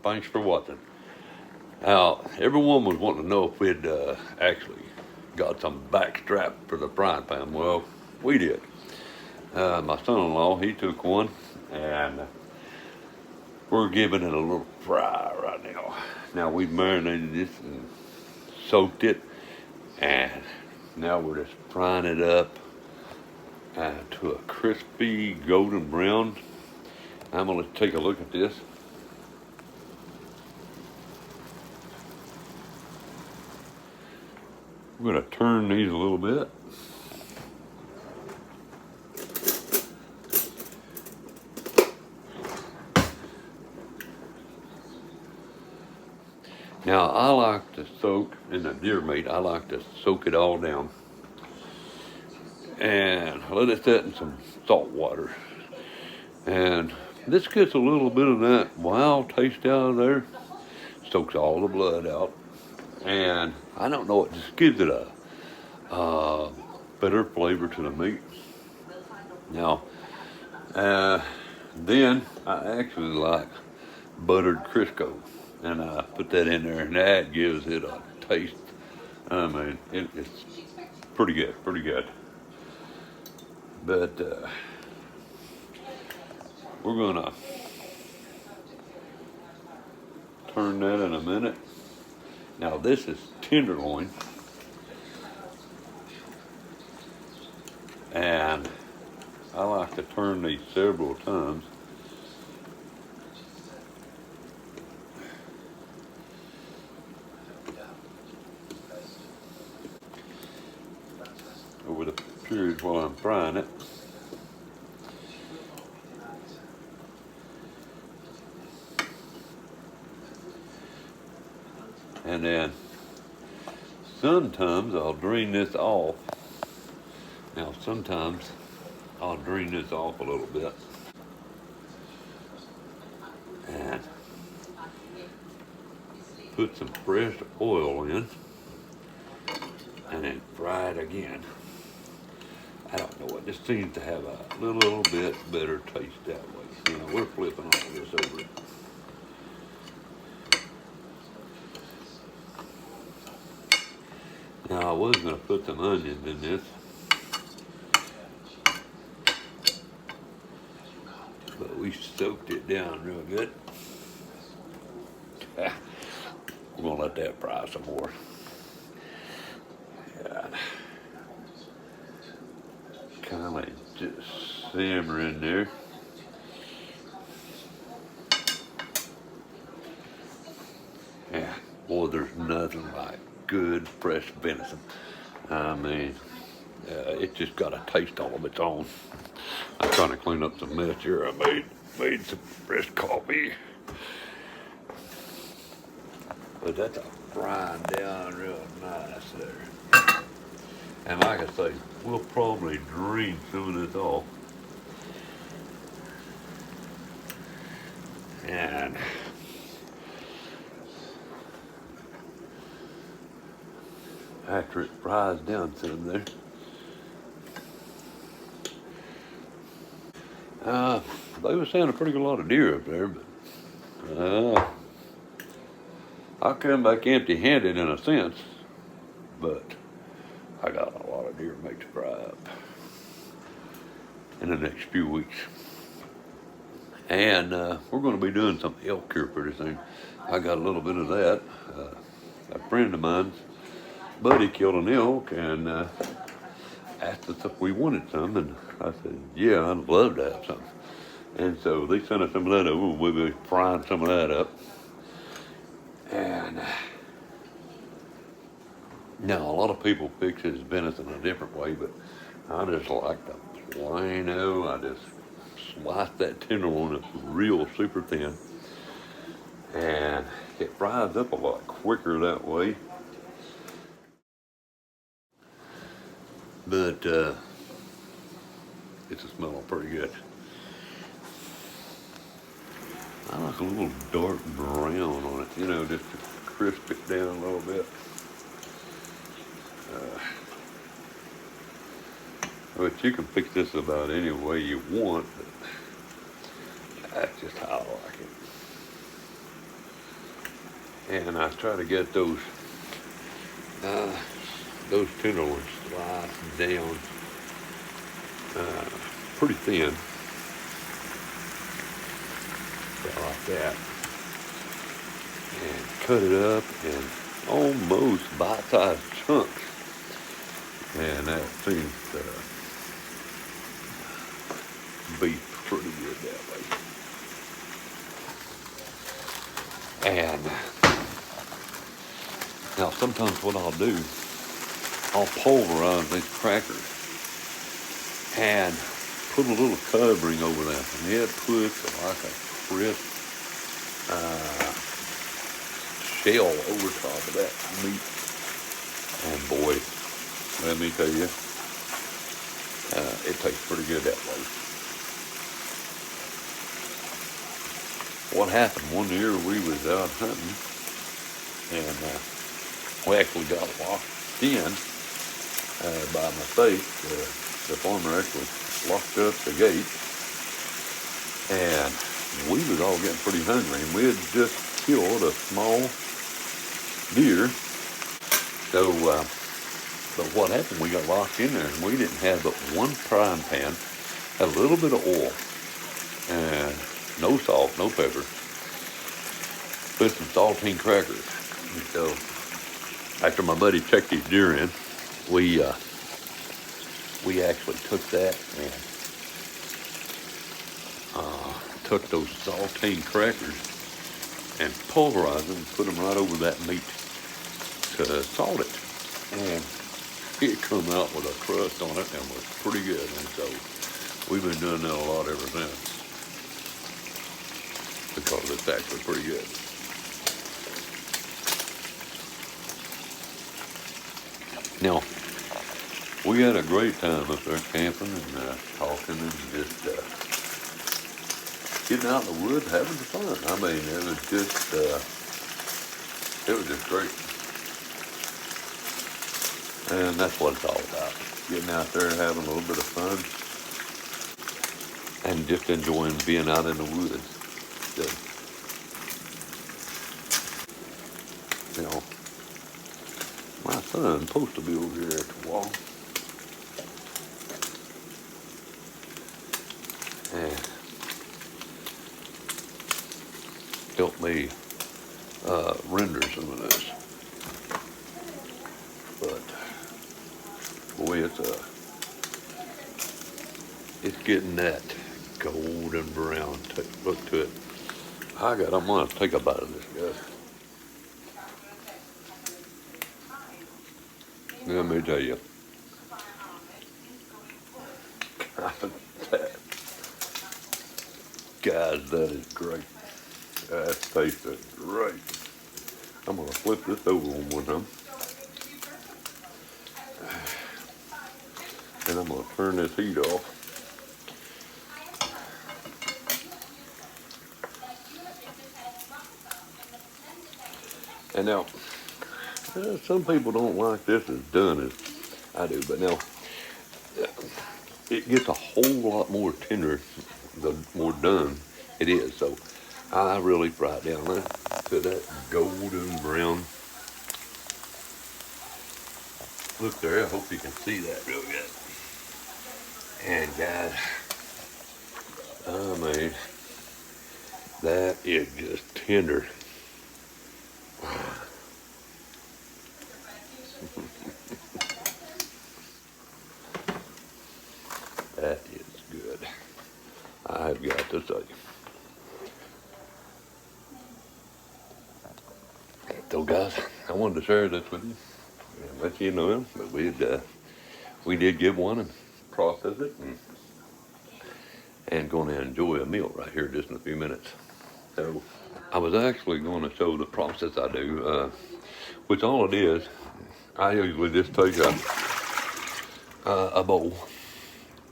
thanks for watching. Now, everyone was wanting to know if we'd actually got some backstrap for the frying pan. Well, we did. My son-in-law, he took one, and we're giving it a little fry right now. Now, we've marinated this and soaked it, and now we're just frying it up to a crispy golden brown. I'm going to take a look at this. I'm going to turn these a little bit. Now, I like to soak, in the deer meat, I like to soak it all down and let it sit in some salt water. And this gets a little bit of that wild taste out of there, soaks all the blood out. And I don't know, it just gives it a better flavor to the meat. Now, then I actually like buttered Crisco, and I put that in there, and that gives it a taste. I mean, it's pretty good, pretty good. But we're gonna turn that in a minute. Now this is tenderloin, and I like to turn these several times. Over the period while I'm frying it. And then sometimes I'll drain this off. Now sometimes I'll drain this off a little bit and put some fresh oil in and then fry it again. I don't know, it just seems to have a little bit better taste that way. You know, we're flipping all this over it. Now I was going to put some onions in this, but we soaked it down real good. We're going to let that fry some more. Yeah. Kind of just simmer in there. Yeah, boy, there's nothing like good fresh venison. I mean, it just got a taste all of its own. I'm trying to clean up some mess here. I made some fresh coffee. But that's a frying down real nice there. And like I say, we'll probably drain some of this off. And after it fries down some there, they were saying a pretty good lot of deer up there, but I come back empty-handed in a sense, but I got a lot of deer meat to fry up in the next few weeks. And we're going to be doing some elk here pretty soon. I got a little bit of that. A friend of mine's buddy killed an elk and asked us if we wanted some, and I said, yeah, I'd love to have some. And so they sent us some of that over, and we'll be frying some of that up. And now a lot of people fix his venison a different way, but I just like the plain-o. I just slice that tenderloin up real super thin, and it fries up a lot quicker that way. But it's smelling pretty good. I like a little dark brown on it, you know, just to crisp it down a little bit. But you can fix this about any way you want, but that's just how I like it. and I try to get those tenderloins sliced down pretty thin, like that, and cut it up in almost bite-sized chunks, and that seems to be pretty good that way. And now sometimes what I'll do, I'll pulverize these crackers and put a little covering over that, and it puts like a crisp shell over top of that meat. And boy, let me tell you, it tastes pretty good that way. What happened one year, we was out hunting, and we actually got locked in by mistake. The farmer actually locked up the gate, and we was all getting pretty hungry, and we had just killed a small deer. So, but what happened, we got locked in there, and we didn't have but one frying pan, had a little bit of oil, and no salt, no pepper, put some saltine crackers. And so, after my buddy checked his deer in, we actually took that and took those saltine crackers and pulverized them and put them right over that meat to salt it. And it come out with a crust on it and was pretty good. And so we've been doing that a lot ever since, because it's actually pretty good. Now, we had a great time up there camping and talking and just getting out in the woods, having fun. I mean, it was just great. And that's what it's all about. Getting out there, having a little bit of fun, and just enjoying being out in the woods. So, you know, my son's supposed to be over here at the wall. And help me render some of this. But boy, it's getting that golden brown look to it. I'm gonna take a bite of this, guys. Let me tell you. Guys, that is great. That tastes great. I'm gonna flip this over on one time. And I'm gonna turn this heat off. And now, some people don't like this as done as I do, but now, it gets a whole lot more tender the more done it is. So I really fry it down to that golden brown. Look there, I hope you can see that real good. And guys, I mean, that is just tender. That is good, I've got to say. So guys, I wanted to share this with you and let you know that we did give one and process it, and going to enjoy a meal right here just in a few minutes. So I was actually going to show the process I do, which all it is, I usually just take a bowl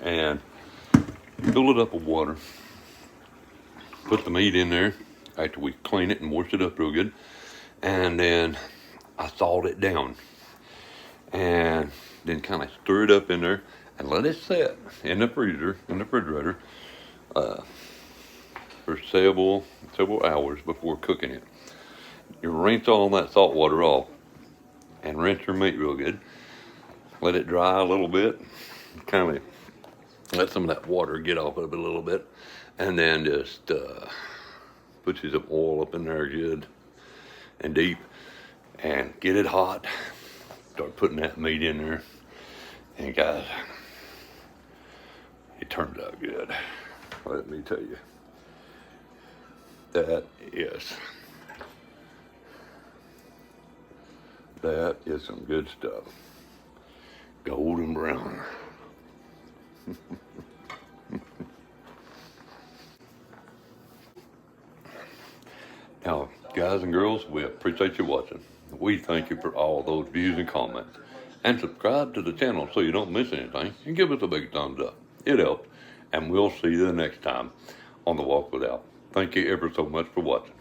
and fill it up with water, put the meat in there after we clean it and wash it up real good, and then I salt it down, and then kind of stir it up in there and let it set in the freezer, in the refrigerator, for several hours before cooking it. You rinse all that salt water off and rinse your meat real good. Let it dry a little bit. Kind of let some of that water get off of it a little bit. And then just put you some oil up in there good and deep. And get it hot. Start putting that meat in there. And guys, it turns out good. Let me tell you. That is some good stuff. Golden brown. Now, guys and girls, we appreciate you watching. We thank you for all those views and comments. And subscribe to the channel so you don't miss anything. And give us a big thumbs up. It helps. And we'll see you the next time on The Walk With Al. Thank you ever so much for watching.